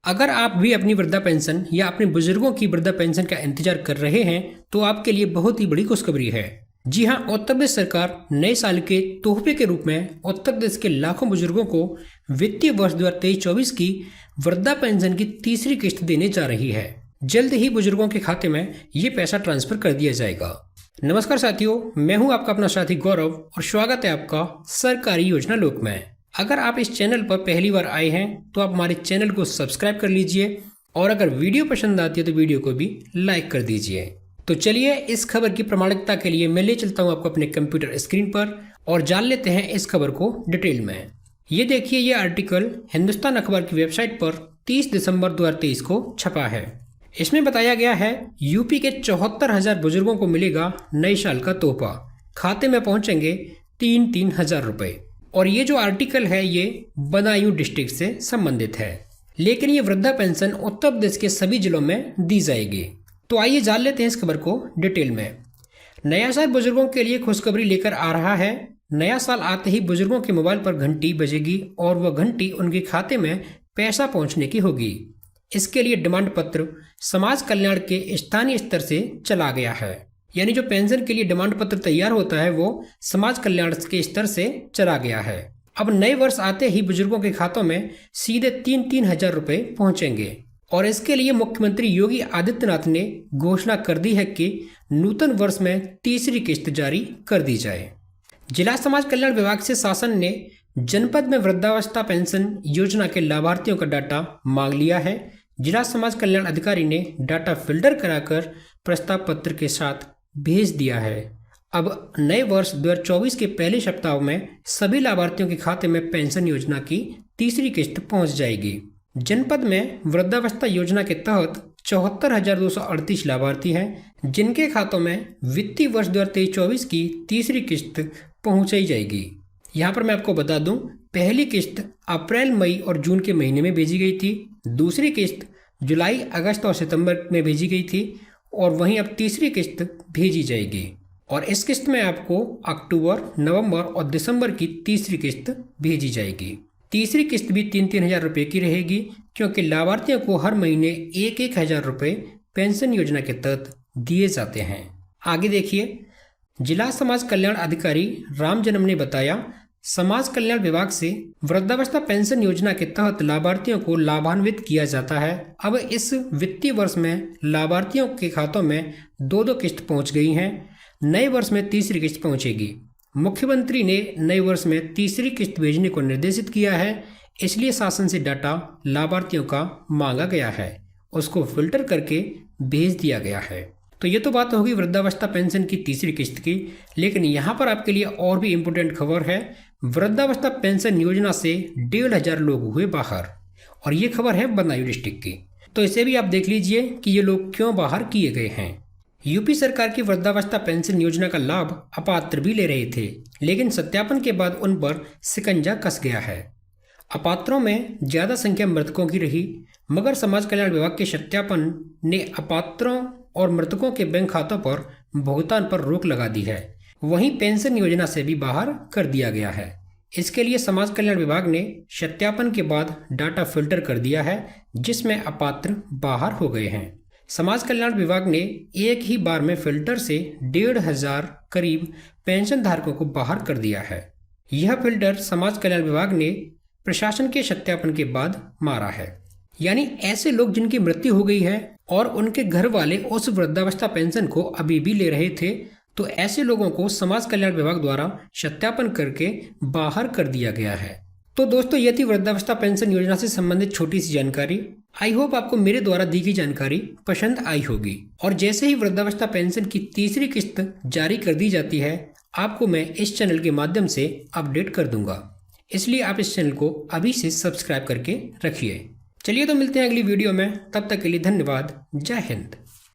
अगर आप भी अपनी वृद्धा पेंशन या अपने बुजुर्गों की वृद्धा पेंशन का इंतजार कर रहे हैं तो आपके लिए बहुत ही बड़ी खुशखबरी है। जी हाँ, उत्तर प्रदेश सरकार नए साल के तोहफे के रूप में उत्तर प्रदेश के लाखों बुजुर्गों को वित्तीय वर्ष 2023-24 की वृद्धा पेंशन की तीसरी किस्त देने जा रही है। जल्द ही बुजुर्गों के खाते में ये पैसा ट्रांसफर कर दिया जाएगा। नमस्कार साथियों, मैं हूँ आपका अपना साथी गौरव और स्वागत है आपका सरकारी योजना लोक में। अगर आप इस चैनल पर पहली बार आए हैं तो आप हमारे चैनल को सब्सक्राइब कर लीजिए और अगर वीडियो पसंद आती है तो वीडियो को भी लाइक कर दीजिए। तो चलिए इस खबर की प्रामाणिकता के लिए मैं ले चलता हूं आपको अपने कंप्यूटर स्क्रीन पर और जान लेते हैं इस खबर को डिटेल में। ये देखिए, ये आर्टिकल हिंदुस्तान अखबार की वेबसाइट पर 30 दिसंबर 2023 को छपा है। इसमें बताया गया है यूपी के 74,000 बुजुर्गों को मिलेगा नए साल का तोहफा। खाते में पहुंचेंगे 3-3 हजार रुपए। और ये जो आर्टिकल है ये बदायूं डिस्ट्रिक्ट से संबंधित है, लेकिन ये वृद्धा पेंशन उत्तर प्रदेश के सभी जिलों में दी जाएगी। तो आइए जान लेते हैं इस खबर को डिटेल में। नया साल बुजुर्गों के लिए खुशखबरी लेकर आ रहा है। नया साल आते ही बुजुर्गों के मोबाइल पर घंटी बजेगी और वह घंटी उनके खाते में पैसा पहुंचने की होगी। इसके लिए डिमांड पत्र समाज कल्याण के स्थानीय स्तर से चला गया है। यानी जो पेंशन के लिए डिमांड पत्र तैयार होता है वो समाज कल्याण के स्तर से चला गया है। अब नए वर्ष आते ही बुजुर्गों के खातों में सीधे 3-3 हजार रुपए पहुंचेंगे और इसके लिए मुख्यमंत्री योगी आदित्यनाथ ने घोषणा कर दी है कि नूतन वर्ष में तीसरी किस्त जारी कर दी जाए। जिला समाज कल्याण विभाग से शासन ने जनपद में वृद्धावस्था पेंशन योजना के लाभार्थियों का डाटा मांग लिया है। जिला समाज कल्याण अधिकारी ने डाटा फिल्टर कराकर प्रस्ताव पत्र के साथ भेज दिया है। अब नए वर्ष 2024 के पहले सप्ताह में सभी लाभार्थियों के खाते में पेंशन योजना की तीसरी किस्त पहुंच जाएगी। जनपद में वृद्धावस्था योजना के तहत 74,238 लाभार्थी हैं, जिनके खातों में वित्तीय वर्ष 2023-24 की तीसरी किस्त पहुंचाई जाएगी। यहाँ पर मैं आपको बता दूं, पहली किस्त अप्रैल, मई और जून के महीने में भेजी गई थी। दूसरी किस्त जुलाई, अगस्त और सितंबर में भेजी गई थी और वहीं अब तीसरी किस्त भेजी जाएगी। और इस किस्त में आपको अक्टूबर, नवंबर और दिसंबर की तीसरी किस्त भेजी जाएगी। तीसरी किस्त भी 3-3 हजार रुपये की रहेगी, क्योंकि लाभार्थियों को हर महीने 1-1 हजार रुपये पेंशन योजना के तहत दिए जाते हैं। आगे देखिए, जिला समाज कल्याण अधिकारी राम जन्म ने बताया, समाज कल्याण विभाग से वृद्धावस्था पेंशन योजना के तहत लाभार्थियों को लाभान्वित किया जाता है। अब इस वित्तीय वर्ष में लाभार्थियों के खातों में 2-2 किस्त पहुंच गई हैं। नए वर्ष में तीसरी किस्त पहुंचेगी। मुख्यमंत्री ने नए वर्ष में तीसरी किस्त भेजने को निर्देशित किया है, इसलिए शासन से डाटा लाभार्थियों का मांगा गया है, उसको फिल्टर करके भेज दिया गया है। तो ये तो बात होगी वृद्धावस्था पेंशन की तीसरी किस्त की, लेकिन यहाँ पर आपके लिए और भी इम्पोर्टेंट खबर है। वृद्धावस्था पेंशन योजना से 1,500 हजार लोग हुए बाहर, और ये खबर है बदायूं डिस्ट्रिक्ट की। तो इसे भी आप देख लीजिए कि ये लोग क्यों बाहर किए गए हैं। यूपी सरकार की वृद्धावस्था पेंशन योजना का लाभ अपात्र भी ले रहे थे, लेकिन सत्यापन के बाद उन पर शिकंजा कस गया है। अपात्रों में ज्यादा संख्या मृतकों की रही, मगर समाज कल्याण विभाग के सत्यापन ने अपात्रों और मृतकों के बैंक खातों पर भुगतान पर रोक लगा दी है। वहीं पेंशन योजना से भी बाहर कर दिया गया है। इसके लिए समाज कल्याण विभाग ने सत्यापन के बाद डाटा फिल्टर कर दिया है, जिसमें अपात्र बाहर हो गए हैं। समाज कल्याण विभाग ने एक ही बार में फिल्टर से 1,500 हजार करीब पेंशन धारकों को बाहर कर दिया है। यह फिल्टर समाज कल्याण विभाग ने प्रशासन के सत्यापन के बाद मारा है। यानी ऐसे लोग जिनकी मृत्यु हो गई है और उनके घर वाले उस वृद्धावस्था पेंशन को अभी भी ले रहे थे, तो ऐसे लोगों को समाज कल्याण विभाग द्वारा सत्यापन करके बाहर कर दिया गया है। तो दोस्तों, ये थी वृद्धावस्था पेंशन योजना से संबंधित छोटी सी जानकारी। आई होप आपको मेरे द्वारा दी गई जानकारी पसंद आई होगी। और जैसे ही वृद्धावस्था पेंशन की तीसरी किस्त जारी कर दी जाती है, आपको मैं इस चैनल के माध्यम से अपडेट कर दूंगा, इसलिए आप इस चैनल को अभी से सब्सक्राइब करके रखिए। चलिए तो मिलते हैं अगली वीडियो में, तब तक के लिए धन्यवाद। जय हिंद।